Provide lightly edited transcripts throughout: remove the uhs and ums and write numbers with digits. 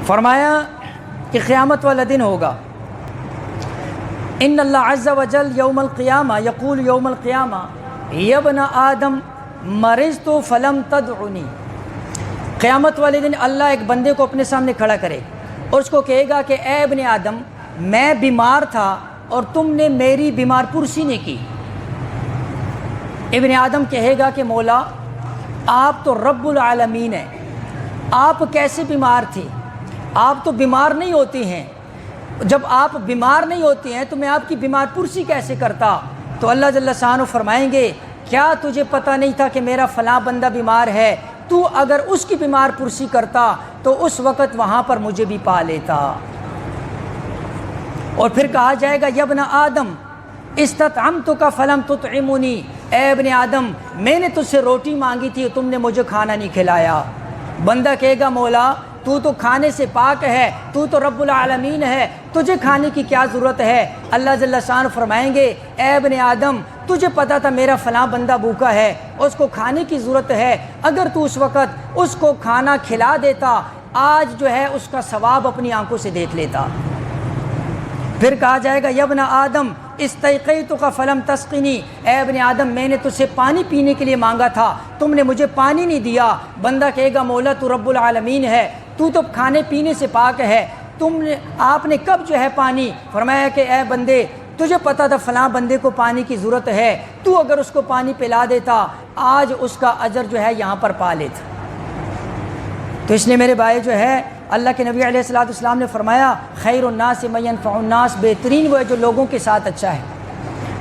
فرمایا کہ قیامت والا دن ہوگا، ان اللہ عز وجل یوم القیامہ یقول یوم القیامہ یا ابن آدم مرضت فلم تدعنی۔ قیامت والے دن اللہ ایک بندے کو اپنے سامنے کھڑا کرے اور اس کو کہے گا کہ اے ابن آدم میں بیمار تھا اور تم نے میری بیمار پرسی نہیں کی۔ ابن آدم کہے گا کہ مولا آپ تو رب العالمین ہیں، آپ کیسے بیمار تھی؟ آپ تو بیمار نہیں ہوتی ہیں، جب آپ بیمار نہیں ہوتی ہیں تو میں آپ کی بیمار پرسی کیسے کرتا؟ تو اللہ جل شانہ فرمائیں گے کیا تجھے پتہ نہیں تھا کہ میرا فلاں بندہ بیمار ہے؟ تو اگر اس کی بیمار پرسی کرتا تو اس وقت وہاں پر مجھے بھی پا لیتا۔ اور پھر کہا جائے گا یا ابن آدم استطعمتک فلم تطعمنی، اے ابن آدم میں نے تجھ سے روٹی مانگی تھی تم نے مجھے کھانا نہیں کھلایا۔ بندہ کہے گا مولا تو تو کھانے سے پاک ہے، تو تو رب العالمین ہے، تجھے کھانے کی کیا ضرورت ہے؟ اللہ جل شانہ فرمائیں گے اے ابن آدم تجھے پتا تھا میرا فلاں بندہ بھوکا ہے، اس کو کھانے کی ضرورت ہے، اگر تو اس وقت اس کو کھانا کھلا دیتا آج جو ہے اس کا ثواب اپنی آنکھوں سے دیکھ لیتا۔ پھر کہا جائے گا یا ابن آدم استیقیتک فلم تسقنی، اے ابن آدم میں نے تجھ سے پانی پینے کے لیے مانگا تھا تم نے مجھے پانی نہیں دیا۔ بندہ کہے گا مولا تو رب العالمین ہے، تو کھانے پینے سے پاک ہے، آپ نے کب جو ہے پانی؟ فرمایا کہ اے بندے تجھے پتا تھا فلاں بندے کو پانی کی ضرورت ہے، تو اگر اس کو پانی پلا دیتا آج اس کا اجر جو ہے یہاں پر پا لیتا۔ تو اس لیے میرے بھائی جو ہے اللہ کے نبی علیہ الصلوۃ والسلام نے فرمایا خیر الناس من ينفع الناس، بہترین وہ ہے جو لوگوں کے ساتھ اچھا ہے۔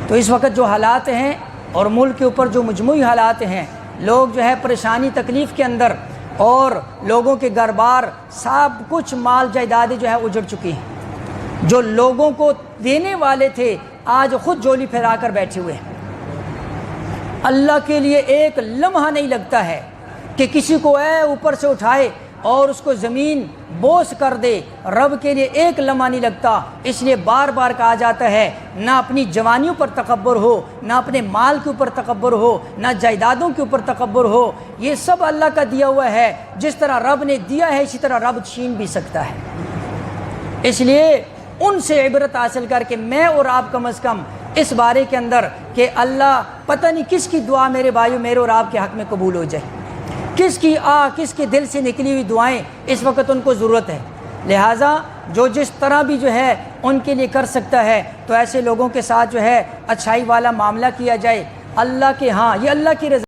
تو اس وقت جو حالات ہیں اور ملک کے اوپر جو مجموعی حالات ہیں، لوگ جو ہے پریشانی تکلیف کے اندر اور لوگوں کے گھر بار سب کچھ مال جائیدادیں جو ہے اجڑ چکی ہیں، جو لوگوں کو دینے والے تھے آج خود جولی پھیلا کر بیٹھے ہوئے ہیں۔ اللہ کے لیے ایک لمحہ نہیں لگتا ہے کہ کسی کو اوپر سے اٹھائے اور اس کو زمین بوس کر دے، رب کے لیے ایک لمحہ نہیں لگتا۔ اس لیے بار بار کہا جاتا ہے نہ اپنی جوانیوں پر تکبر ہو، نہ اپنے مال کے اوپر تکبر ہو، نہ جائیدادوں کے اوپر تکبر ہو، یہ سب اللہ کا دیا ہوا ہے، جس طرح رب نے دیا ہے اسی طرح رب چھین بھی سکتا ہے۔ اس لیے ان سے عبرت حاصل کر کے میں اور آپ کم از کم اس بارے کے اندر کہ اللہ پتہ نہیں کس کی دعا میرے بھائیو میرے اور آپ کے حق میں قبول ہو جائے، کس کی کس کے دل سے نکلی ہوئی دعائیں اس وقت ان کو ضرورت ہے۔ لہٰذا جو جس طرح بھی جو ہے ان کے لیے کر سکتا ہے تو ایسے لوگوں کے ساتھ جو ہے اچھائی والا معاملہ کیا جائے، اللہ کے ہاں یہ اللہ کی رضا